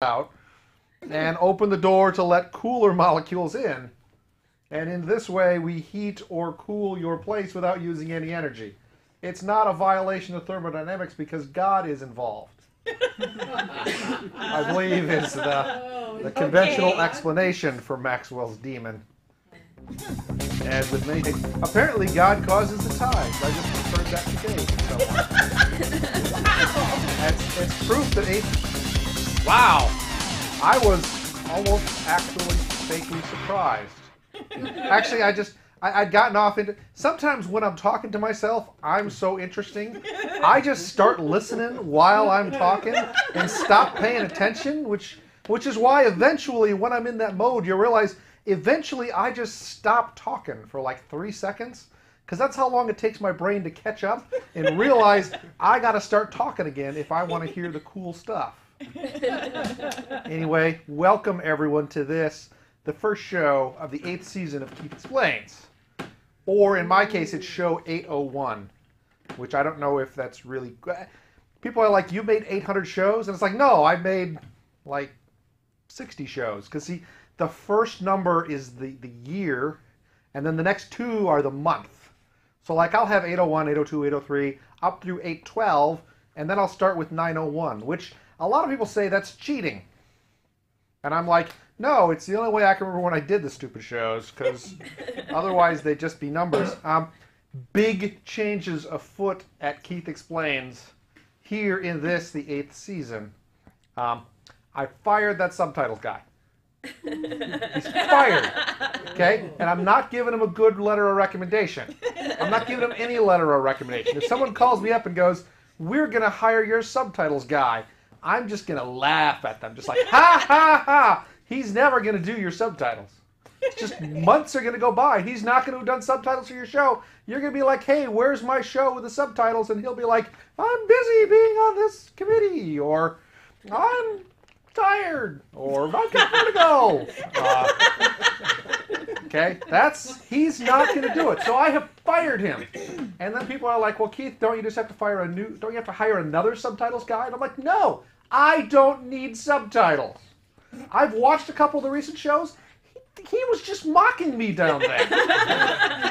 out and open the door to let cooler molecules in. And in this way, we heat or cool your place without using any energy. It's not a violation of thermodynamics because God is involved. I believe is the conventional explanation for Maxwell's demon. And with many things, apparently God causes the tides. I just heard that today. So, it's proof that wow, I was almost actually fakely surprised. Actually, I'd gotten off into... Sometimes when I'm talking to myself, I'm so interesting. I just start listening while I'm talking and stop paying attention, which is why eventually when I'm in that mode, you realize eventually I just stop talking for like 3 seconds, because that's how long it takes my brain to catch up and realize I got to start talking again if I want to hear the cool stuff. Anyway, welcome everyone to this, the first show of the 8th season of Geek Explains. Or in my case, it's show 801, which I don't know if that's really... People are like, you made 800 shows? And it's like, no, I made like 60 shows. Because see, the first number is the year, and then the next two are the month. So like I'll have 801, 802, 803, up through 812, and then I'll start with 901, which a lot of people say that's cheating. And I'm like, no, it's the only way I can remember when I did the stupid shows, because otherwise they'd just be numbers. Big changes afoot at Keith Explains here in this, the 8th season. I fired that subtitles guy. He's fired. Okay? And I'm not giving him a good letter of recommendation. I'm not giving him any letter of recommendation. If someone calls me up and goes, we're going to hire your subtitles guy, I'm just going to laugh at them. Just like, ha, ha, ha. He's never going to do your subtitles. It's just months are going to go by. He's not going to have done subtitles for your show. You're going to be like, hey, where's my show with the subtitles? And he'll be like, I'm busy being on this committee. Or, I'm tired. Or, I can't go. Okay, he's not going to do it. So I have fired him. And then people are like, well, Keith, don't you just have to don't you have to hire another subtitles guy? And I'm like, no, I don't need subtitles. I've watched a couple of the recent shows. He was just mocking me down there.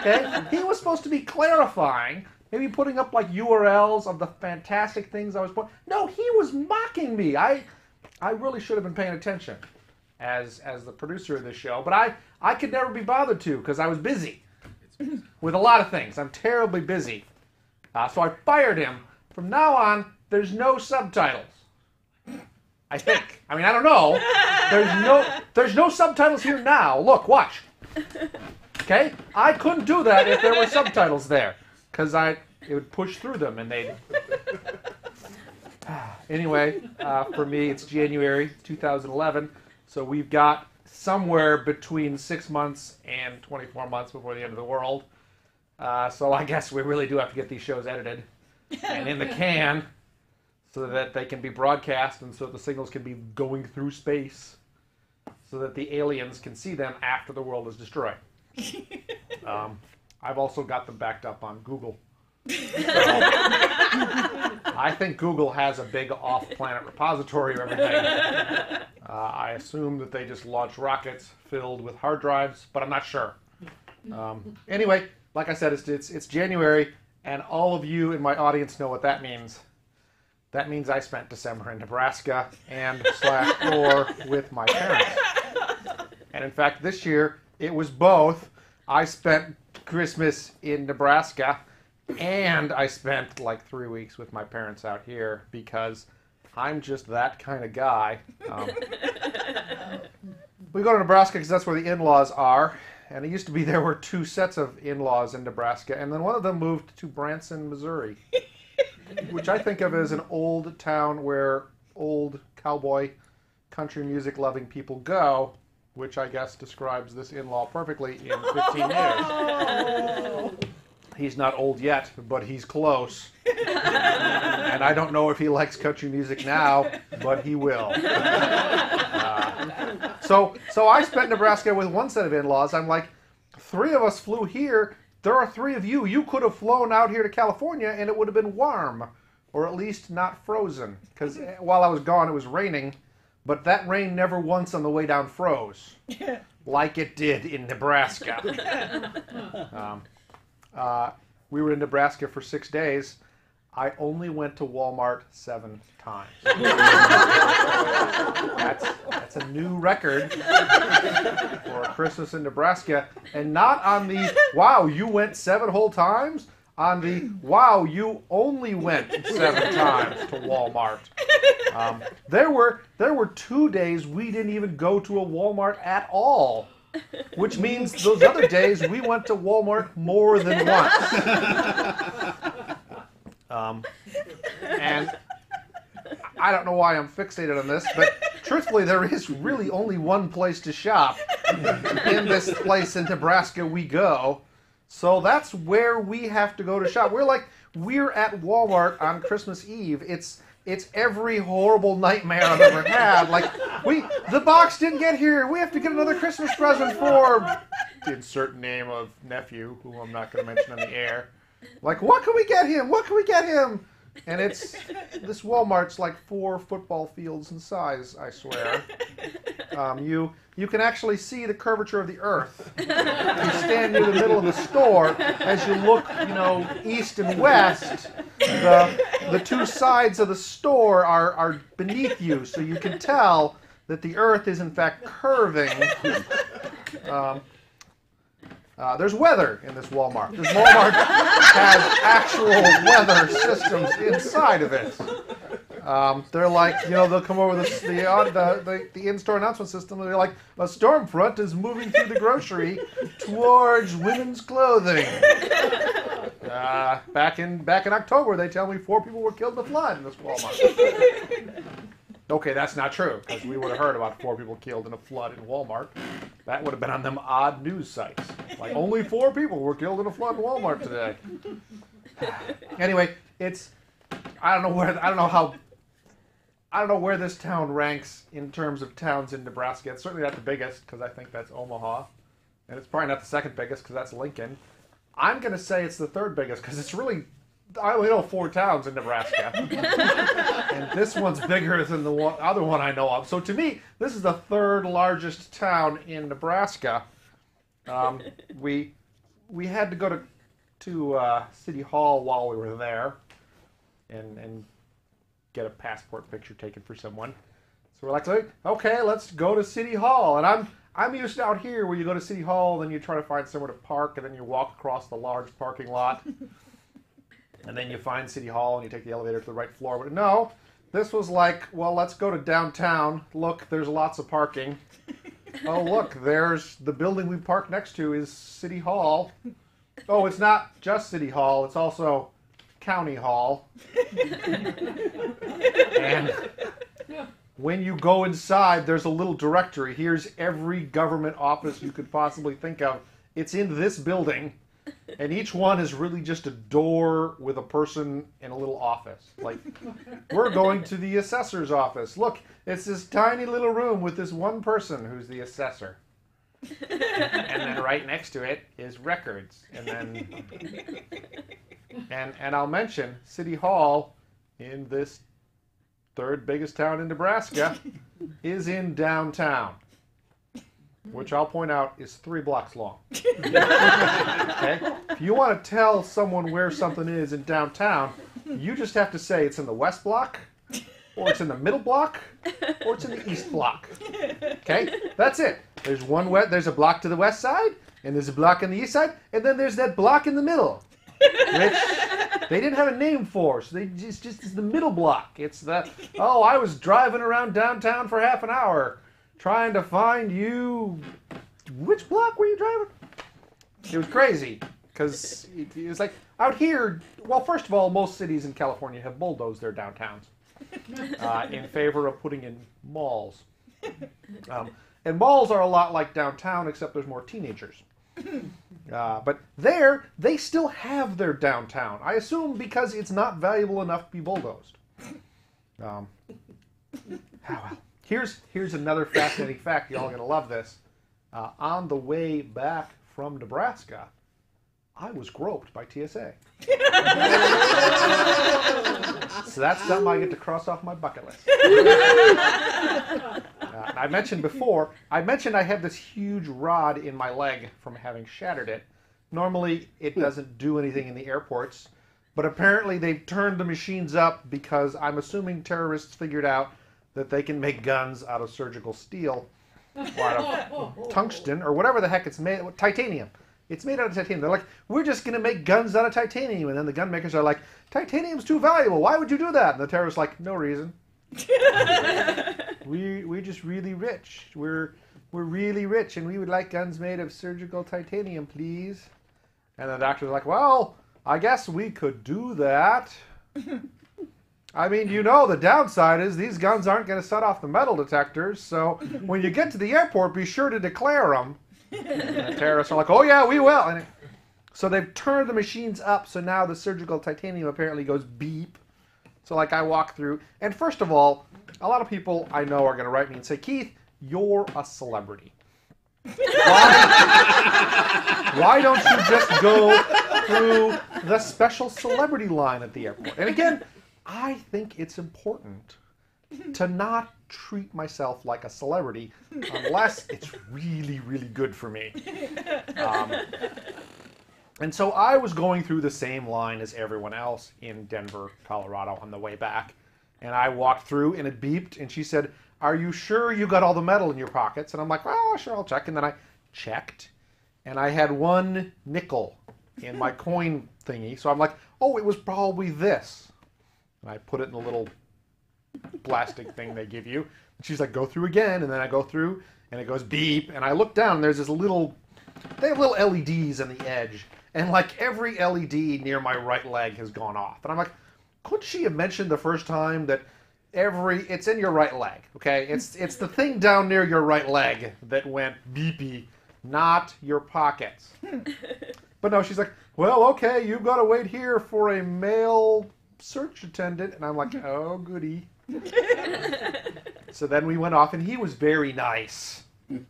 Okay? He was supposed to be clarifying, maybe putting up like URLs of the fantastic things I was putting. No, he was mocking me. I really should have been paying attention as the producer of this show, but I could never be bothered to because I was busy with a lot of things. I'm terribly busy. So I fired him. From now on, there's no subtitles. I think. I mean, I don't know. There's no subtitles here now. Look, watch. Okay? I couldn't do that if there were subtitles there, because it would push through them, and they'd... Anyway, for me, it's January 2011, so we've got somewhere between 6 months and 24 months before the end of the world. So I guess we really do have to get these shows edited and in the can, so that they can be broadcast and so the signals can be going through space so that the aliens can see them after the world is destroyed. I've also got them backed up on Google. So, I think Google has a big off-planet repository of everything. I assume that they just launch rockets filled with hard drives, but I'm not sure. Anyway, like I said, it's January, and all of you in my audience know what that means. That means I spent December in Nebraska and/or with my parents. And in fact, this year, it was both. I spent Christmas in Nebraska, and I spent like 3 weeks with my parents out here because I'm just that kind of guy. We go to Nebraska because that's where the in-laws are. And it used to be there were 2 sets of in-laws in Nebraska, and then one of them moved to Branson, Missouri. Which I think of as an old town where old cowboy country music loving people go, which I guess describes this in-law perfectly in 15 years. He's not old yet, but he's close. And I don't know if he likes country music now, but he will. So I spent Nebraska with one set of in-laws. I'm like, 3 of us flew here. There are 3 of you. You could have flown out here to California and it would have been warm, or at least not frozen. Because while I was gone, it was raining, but that rain never once on the way down froze, like it did in Nebraska. We were in Nebraska for 6 days. I only went to Walmart 7 times. That's a new record for Christmas in Nebraska. And not on the, wow, you went 7 whole times? On the, wow, you only went 7 times to Walmart. There were 2 days we didn't even go to a Walmart at all. Which means those other days we went to Walmart more than once. And I don't know why I'm fixated on this, but truthfully, there is really only one place to shop in this place in Nebraska we go. So that's where we have to go to shop. We're at Walmart on Christmas Eve. It's every horrible nightmare I've ever had. The box didn't get here. We have to get another Christmas present for insert name of nephew, who I'm not going to mention on the air. What can we get him? What can we get him? And this Walmart's like 4 football fields in size, I swear. You can actually see the curvature of the earth. You stand near the middle of the store. As you look, east and west, the 2 sides of the store are beneath you, so you can tell that the earth is in fact curving. There's weather in this Walmart. This Walmart has actual weather systems inside of it. They're they'll come over the in-store announcement system, and they're like, a storm front is moving through the grocery towards women's clothing. Back in October, they tell me 4 people were killed in a flood in this Walmart. Okay, that's not true, because we would have heard about 4 people killed in a flood in Walmart. That would have been on them odd news sites. Only 4 people were killed in a flood in Walmart today. Anyway, I don't know where this town ranks in terms of towns in Nebraska. It's certainly not the biggest, because I think that's Omaha. And it's probably not the second biggest, because that's Lincoln. I'm going to say it's the 3rd biggest, because I only know 4 towns in Nebraska. And this one's bigger than the other one I know of. So to me, this is the 3rd largest town in Nebraska. We had to go to City Hall while we were there and get a passport picture taken for someone. So we're like, okay, let's go to City Hall. And I'm used to out here where you go to City Hall, then you try to find somewhere to park, and then you walk across the large parking lot. And then you find City Hall, and you take the elevator to the right floor. But no, this was well, let's go to downtown. Look, there's lots of parking. Oh, look, there's the building we park next to is City Hall. Oh, it's not just City Hall. It's also County Hall. And when you go inside, there's a little directory. Here's every government office you could possibly think of. It's in this building. And each one is really just a door with a person in a little office. We're going to the assessor's office. Look, it's this tiny little room with this one person who's the assessor. And then right next to it is records. And then, and I'll mention City Hall in this 3rd biggest town in Nebraska is in downtown. Which I'll point out is 3 blocks long. Okay? If you want to tell someone where something is in downtown, you just have to say it's in the west block, or it's in the middle block, or it's in the east block. Okay? That's it. There's a block to the west side, and there's a block on the east side, and then there's that block in the middle, which they didn't have a name for, so it's just the middle block. It's I was driving around downtown for half an hour, trying to find you. Which block were you driving? It was crazy, because it was out here. Well, first of all, most cities in California have bulldozed their downtowns in favor of putting in malls. And malls are a lot like downtown, except there's more teenagers. But they still have their downtown. I assume because it's not valuable enough to be bulldozed. Well. Here's another fascinating fact. Y'all are going to love this. On the way back from Nebraska, I was groped by TSA. So that's something I get to cross off my bucket list. I mentioned before, I have this huge rod in my leg from having shattered it. Normally, it doesn't do anything in the airports, but apparently they've turned the machines up because I'm assuming terrorists figured out that they can make guns out of surgical steel, or out of tungsten, or whatever the heck it's made, titanium. It's made out of titanium. They're like, we're just going to make guns out of titanium. And then the gun makers are like, titanium's too valuable. Why would you do that? And the terrorists are like, no reason. We're just really rich. We're really rich, and we would like guns made of surgical titanium, please. And the doctor's like, well, I guess we could do that. I mean, you know, the downside is these guns aren't going to set off the metal detectors, so when you get to the airport, be sure to declare them. And the terrorists are like, oh yeah, we will. And so they've turned the machines up, so now the surgical titanium apparently goes beep. So like I walk through, and first of all, a lot of people I know are going to write me and say, Keith, you're a celebrity. Why don't you just go through the special celebrity line at the airport? And again, I think it's important to not treat myself like a celebrity unless it's really, really good for me. And so I was going through the same line as everyone else in Denver, Colorado on the way back. And I walked through and it beeped and she said, are you sure you got all the metal in your pockets? And I'm like, well, sure, I'll check. And then I checked and I had one nickel in my coin thingy. So I'm like, oh, it was probably this. And I put it in the little plastic thing they give you. And she's like, go through again. And then I go through and it goes beep. And I look down and there's this little, they have little LEDs on the edge. And like every LED near my right leg has gone off. And I'm like, couldn't she have mentioned the first time that it's in your right leg, okay? It's the thing down near your right leg that went beepy, not your pockets. But no, she's like, well, okay, you've got to wait here for a male search attendant. And I'm like, oh, goody. So then we went off, and he was very nice. And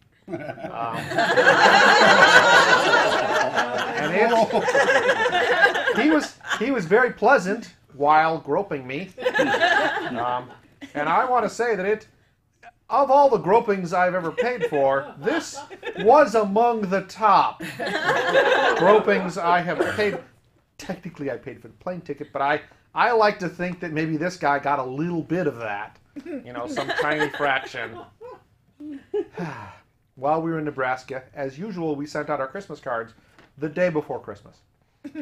he was very pleasant while groping me. And I want to say that of all the gropings I've ever paid for, this was among the top gropings I have paid. Technically, I paid for the plane ticket, but I like to think that maybe this guy got a little bit of that. You know, some tiny fraction. While we were in Nebraska, as usual, we sent out our Christmas cards the day before Christmas.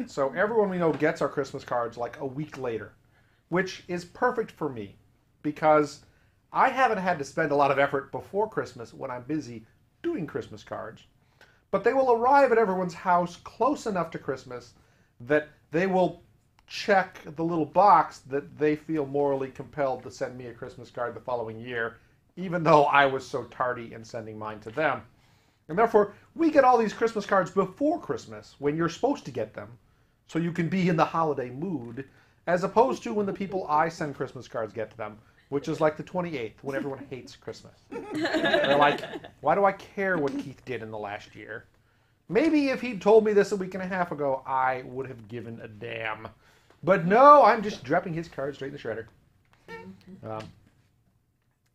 So everyone we know gets our Christmas cards like a week later, which is perfect for me because I haven't had to spend a lot of effort before Christmas when I'm busy doing Christmas cards. But they will arrive at everyone's house close enough to Christmas that they will check the little box that they feel morally compelled to send me a Christmas card the following year, even though I was so tardy in sending mine to them. And therefore, we get all these Christmas cards before Christmas, when you're supposed to get them, so you can be in the holiday mood, as opposed to when the people I send Christmas cards get to them, which is like the 28th, when everyone hates Christmas. They're like, why do I care what Keith did in the last year? Maybe if he'd told me this a week and a half ago, I would have given a damn. But no, I'm just dropping his cards straight in the shredder.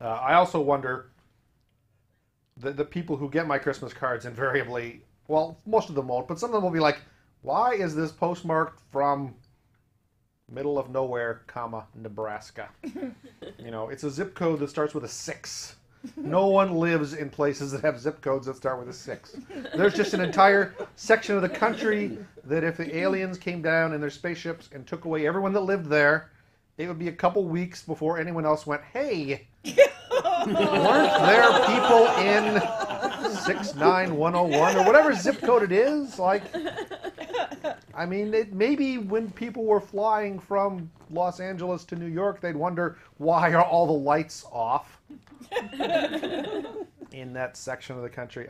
I also wonder, the people who get my Christmas cards invariably, well, most of them won't, but some of them will be like, why is this postmarked from middle of nowhere, comma, Nebraska? You know, it's a zip code that starts with a 6. No one lives in places that have zip codes that start with a 6. There's just an entire section of the country that if the aliens came down in their spaceships and took away everyone that lived there, it would be a couple weeks before anyone else went, hey, weren't there people in 69101 or whatever zip code it is? Like, I mean, maybe when people were flying from Los Angeles to New York, they'd wonder, why are all the lights off in that section of the country?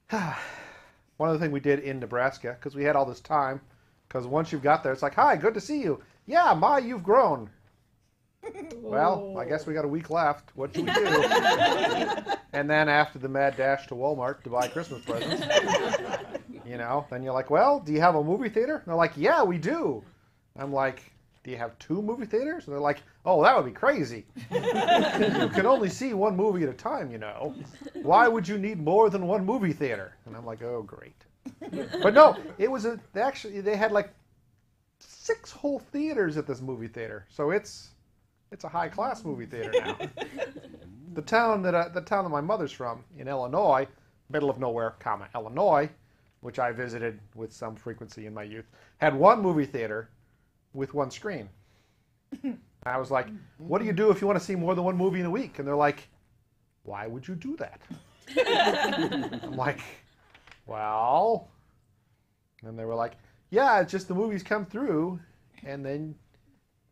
One other thing we did in Nebraska, because we had all this time, because once you've got there, it's like, hi, good to see you. Yeah, Ma, you've grown. Well, I guess we got a week left. What do we do? And then after the mad dash to Walmart to buy Christmas presents, You know, then you're like, well, do you have a movie theater? And they're like, yeah, we do. I'm like, do you have 2 movie theaters? And they're like, oh, that would be crazy. You can only see 1 movie at a time, you know. Why would you need more than 1 movie theater? And I'm like, oh, great. But no, it was they had like 6 whole theaters at this movie theater. So it's a high-class movie theater now. The town that my mother's from in Illinois, middle of nowhere, Illinois, which I visited with some frequency in my youth, had 1 movie theater with 1 screen. I was like, what do you do if you want to see more than 1 movie in a week? And they're like, why would you do that? I'm like, well, and they were like, yeah, it's just the movies come through, and then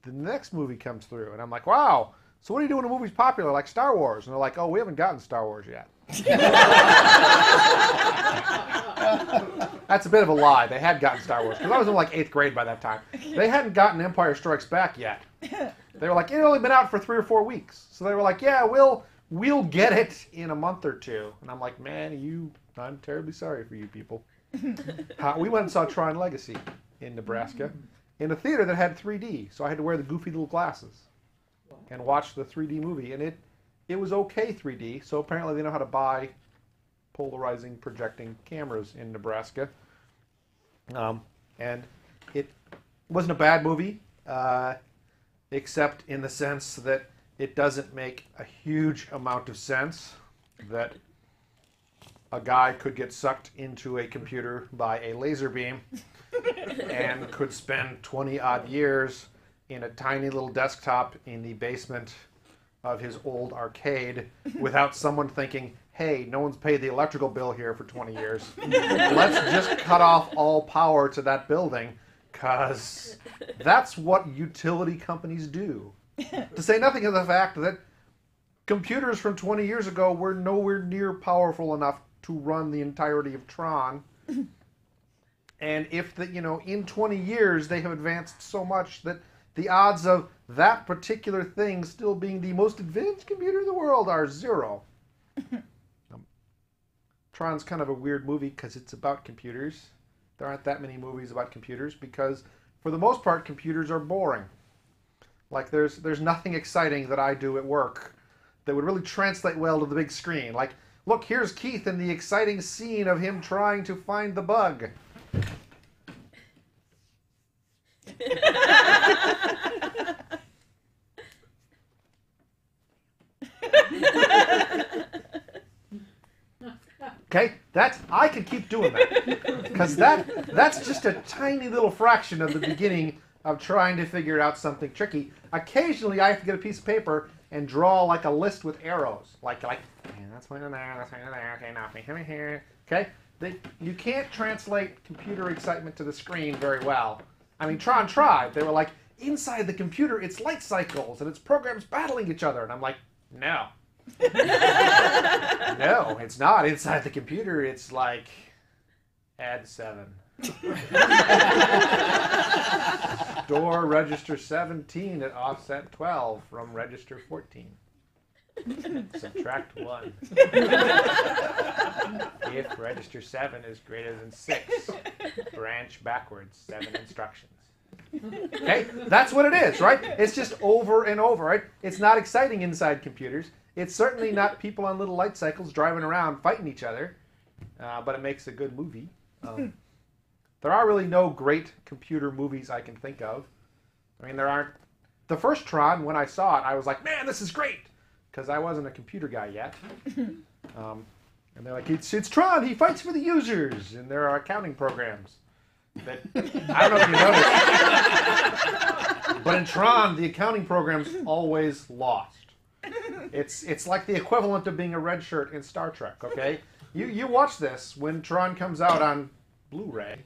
the next movie comes through. And I'm like, wow, so what do you do when a movie's popular, like Star Wars? And they're like, oh, we haven't gotten Star Wars yet. That's a bit of a lie. They had gotten Star Wars, because I was in like 8th grade by that time. They hadn't gotten Empire Strikes Back yet. They were like, it had only been out for 3 or 4 weeks. So they were like, yeah, we'll get it in a month or 2. And I'm like, man, I'm terribly sorry for you people. We went and saw Tron Legacy in Nebraska in a theater that had 3D. So I had to wear the goofy little glasses and watch the 3D movie. And it was okay 3D. So apparently they know how to buy polarizing projecting cameras in Nebraska. And it wasn't a bad movie, except in the sense that it doesn't make a huge amount of sense that a guy could get sucked into a computer by a laser beam and could spend 20-odd years in a tiny little desktop in the basement of his old arcade without someone thinking, hey, no one's paid the electrical bill here for 20 years. Let's just cut off all power to that building, because that's what utility companies do. To say nothing of the fact that computers from 20 years ago were nowhere near powerful enough to run the entirety of Tron. And if in 20 years they have advanced so much that the odds of that particular thing still being the most advanced computer in the world are 0. Tron's kind of a weird movie because it's about computers. There aren't that many movies about computers because, for the most part, computers are boring. Like, there's nothing exciting that I do at work that would really translate well to the big screen. Like, look, here's Keith in the exciting scene of him trying to find the bug. Okay, I could keep doing that, because that's just a tiny little fraction of the beginning of trying to figure out something tricky. Occasionally, I have to get a piece of paper and draw like a list with arrows, like that's one in there, that's one in there, okay, nothing here. Okay, you can't translate computer excitement to the screen very well. I mean, Tron tried. They were like, inside the computer, it's light cycles and it's programs battling each other, and I'm like, no. No, it's not inside the computer. It's like, add 7. Store register 17 at offset 12 from register 14. Subtract 1. If register 7 is greater than 6, branch backwards 7 instructions. Okay, that's what it is, right? It's just over and over, right? It's not exciting inside computers. It's certainly not people on little light cycles driving around fighting each other, but it makes a good movie. There are really no great computer movies I can think of. I mean, there aren't. The first Tron, when I saw it, I was like, man, this is great, because I wasn't a computer guy yet. And they're like, it's Tron, he fights for the users, and there are accounting programs. That, I don't know if you noticed, but in Tron, the accounting programs always lost. It's like the equivalent of being a red shirt in Star Trek, okay? You watch this when Tron comes out on Blu-ray.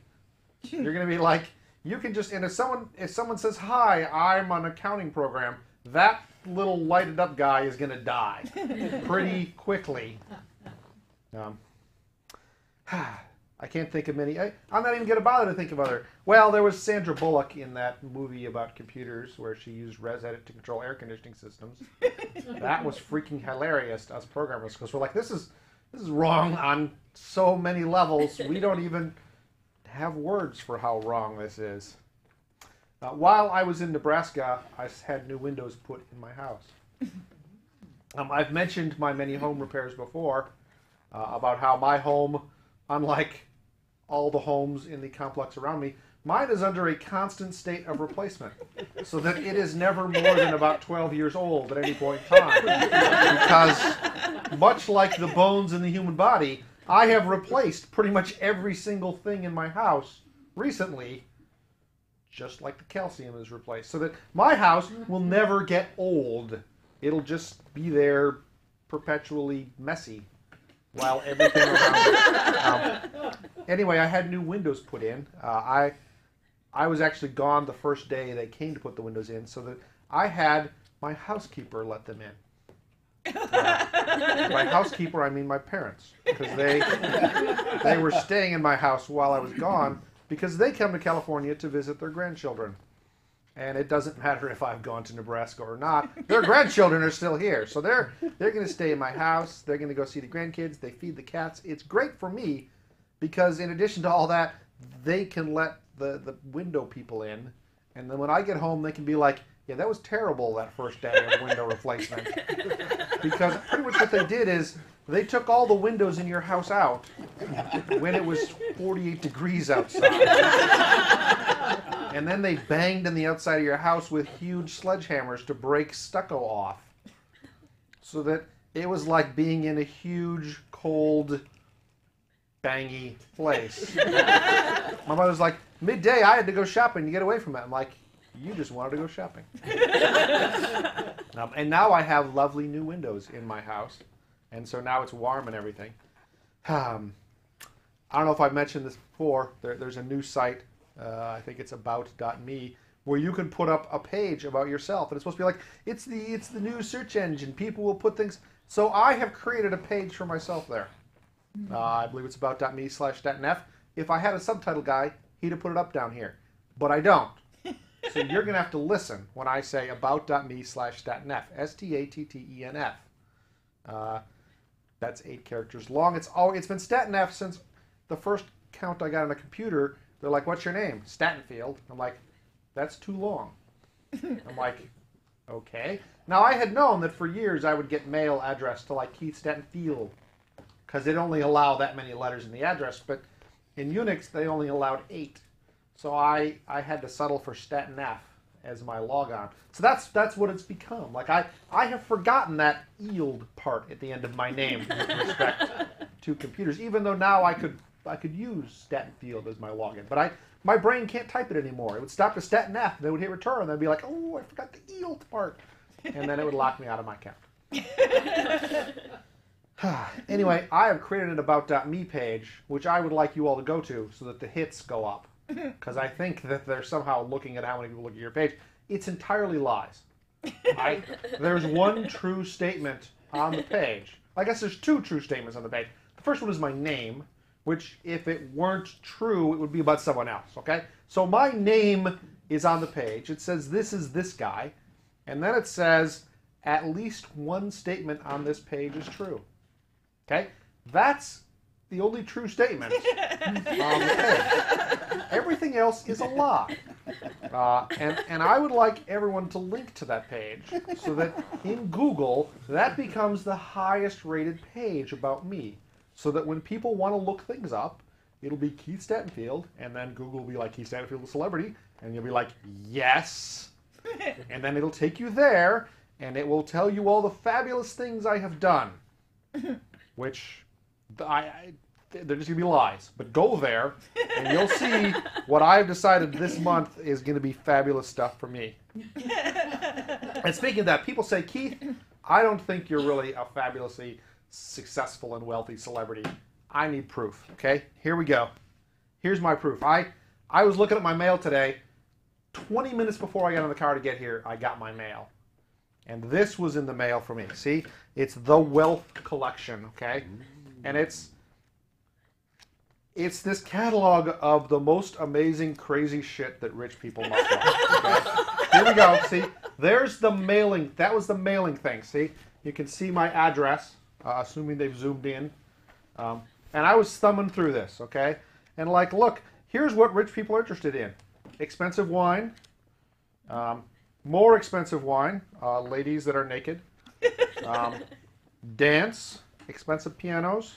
You're going to be like, you can just, and if someone says, hi, I'm an accounting program, that little lighted up guy is going to die pretty quickly. I can't think of many. I'm not even going to bother to think of other. Well, there was Sandra Bullock in that movie about computers where she used ResEdit to control air conditioning systems. That was freaking hilarious to us programmers, because we're like, this is wrong on so many levels. We don't even have words for how wrong this is. While I was in Nebraska, I had new windows put in my house. I've mentioned my many home repairs before, about how my home, unlike all the homes in the complex around me, mine is under a constant state of replacement, so that it is never more than about 12 years old at any point in time. Because, much like the bones in the human body, I have replaced pretty much every single thing in my house recently, just like the calcium is replaced. So that my house will never get old. It'll just be there perpetually messy while everything around it. Anyway, I had new windows put in. I was actually gone the first day they came to put the windows in, so that I had my housekeeper let them in. By housekeeper, I mean my parents, because they were staying in my house while I was gone, because they come to California to visit their grandchildren. And it doesn't matter if I've gone to Nebraska or not. Their grandchildren are still here. So they're going to stay in my house. They're going to go see the grandkids. They feed the cats. It's great for me because in addition to all that, they can let the window people in. And then when I get home, they can be like, yeah, that was terrible that first day of window replacement. Because pretty much what they did is they took all the windows in your house out when it was 48 degrees outside. And then they banged on the outside of your house with huge sledgehammers to break stucco off. So that it was like being in a huge, cold, bangy place. My mother's like, midday I had to go shopping to get away from it. I'm like, you just wanted to go shopping. And now I have lovely new windows in my house. And so now it's warm and everything. I don't know if I've mentioned this before. There's a new site. I think it's about.me, where you can put up a page about yourself, and it's supposed to be like, it's the new search engine. People will put things. So I have created a page for myself there. I believe it's about.me/.nef. If I had a subtitle guy, he'd have put it up down here, but I don't. So you're going to have to listen when I say about.me/.nef. STATTENF. That's 8 characters long. It's been statnef since the first count I got on a computer. They're like, what's your name? Statenfield. I'm like, that's too long. I'm like, okay. Now, I had known that for years I would get mail addressed to like Keith Statenfield, because they'd only allow that many letters in the address, but in Unix they only allowed 8. So I had to settle for statnf as my logon. So that's what it's become. Like I have forgotten that yield part at the end of my name with respect to computers, even though now I could use Statenfield as my login, but my brain can't type it anymore. It would stop at statnf, and then it would hit return, and then I'd be like, oh, I forgot the yield part, and then it would lock me out of my account. Anyway, I have created an about.me page, which I would like you all to go to so that the hits go up, because I think that they're somehow looking at how many people look at your page. It's entirely lies. There's one true statement on the page. I guess there's 2 true statements on the page. The first one is my name, which, if it weren't true, it would be about someone else, okay? So my name is on the page. It says, this is this guy. And then it says, at least one statement on this page is true. Okay? That's the only true statement on the page. Everything else is a lie. And I would like everyone to link to that page so that in Google, that becomes the highest rated page about me. So that when people want to look things up, it'll be Keith Statenfield, and then Google will be like, Keith Statenfield, the celebrity, and you'll be like, yes. And then it'll take you there, and it will tell you all the fabulous things I have done, which they're just going to be lies. But go there, and you'll see what I've decided this month is going to be fabulous stuff for me. And speaking of that, people say, Keith, I don't think you're really a fabulously successful and wealthy celebrity. I need proof. Okay, here we go. Here's my proof. I was looking at my mail today. 20 minutes before I got in the car to get here, I got my mail. And this was in the mail for me. See? It's The Wealth Collection, okay? And it's this catalog of the most amazing, crazy shit that rich people must want. Okay? Here we go. See? There's the mailing. That was the mailing thing. See? You can see my address. Assuming they've zoomed in. And I was thumbing through this, okay? And like, look, here's what rich people are interested in. Expensive wine, more expensive wine, ladies that are naked, dance, expensive pianos.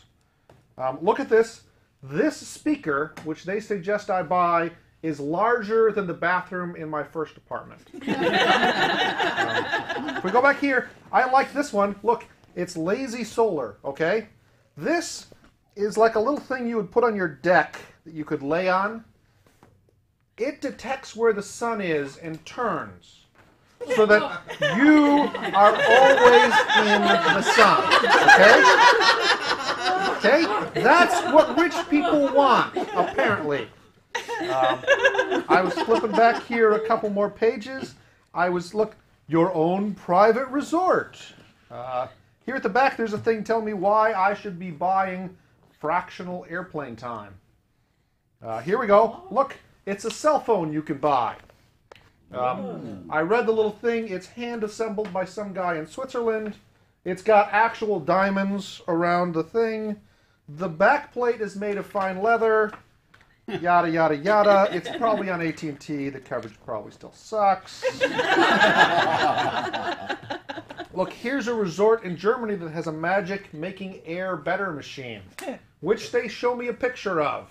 Look at this. This speaker, which they suggest I buy, is larger than the bathroom in my first apartment. If we go back here, I like this one. Look, it's lazy solar, okay? This is like a little thing you would put on your deck that you could lay on. It detects where the sun is and turns so that you are always in the sun, okay? Okay? That's what rich people want, apparently. I was flipping back here a couple more pages. Look, your own private resort. Here at the back, there's a thing telling me why I should be buying fractional airplane time. Here we go. Look, it's a cell phone you can buy. I read the little thing. It's hand-assembled by some guy in Switzerland. It's got actual diamonds around the thing. The back plate is made of fine leather. Yada, yada, yada. It's probably on AT&T. The coverage probably still sucks. Look, here's a resort in Germany that has a magic making air better machine, which they show me a picture of.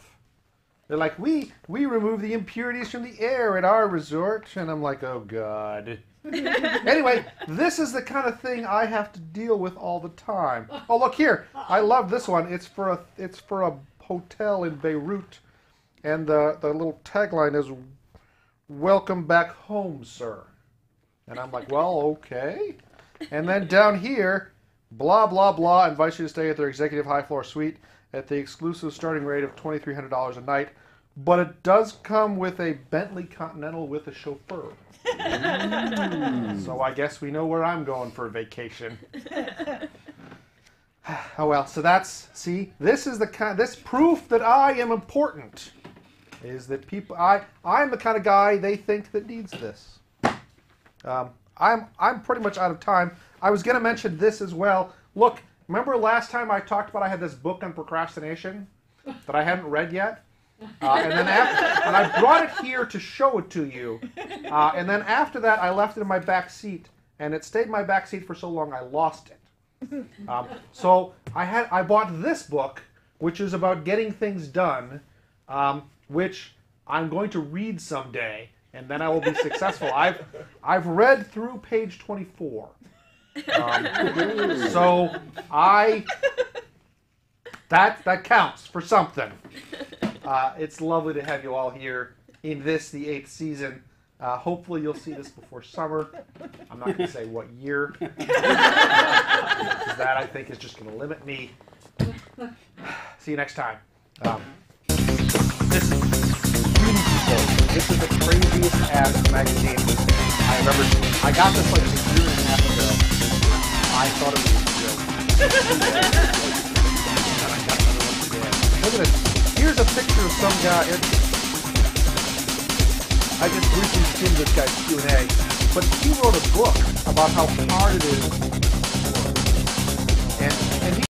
They're like, we remove the impurities from the air at our resort. And I'm like, oh, God. Anyway, this is the kind of thing I have to deal with all the time. Oh, look here. I love this one. It's for a hotel in Beirut. And the little tagline is, welcome back home, sir. And I'm like, well, okay. And then down here, blah, blah, blah, invites you to stay at their executive high-floor suite at the exclusive starting rate of $2,300 a night. But it does come with a Bentley Continental with a chauffeur. So I guess we know where I'm going for a vacation. Oh, well, so this is this proof that I am important. Is that I'm the kind of guy they think that needs this. I'm pretty much out of time. I was going to mention this as well. Look, remember last time I talked about I had this book on procrastination that I hadn't read yet? And I brought it here to show it to you. And then after that, I left it in my back seat, and it stayed in my back seat for so long I lost it. So I bought this book, which is about getting things done, which I'm going to read someday, and then I will be successful. I've read through page 24. So that counts for something. It's lovely to have you all here in the 8th season. Hopefully you'll see this before summer. I'm not going to say what year. That, I think, is just going to limit me. See you next time. This is the craziest ass magazine I remember. I got this like a year and a half ago. I thought it was a joke. And I got another one today. Look at this. Here's a picture of some guy. I just briefly skimmed this guy's Q&A, but he wrote a book about how hard it is to work. And he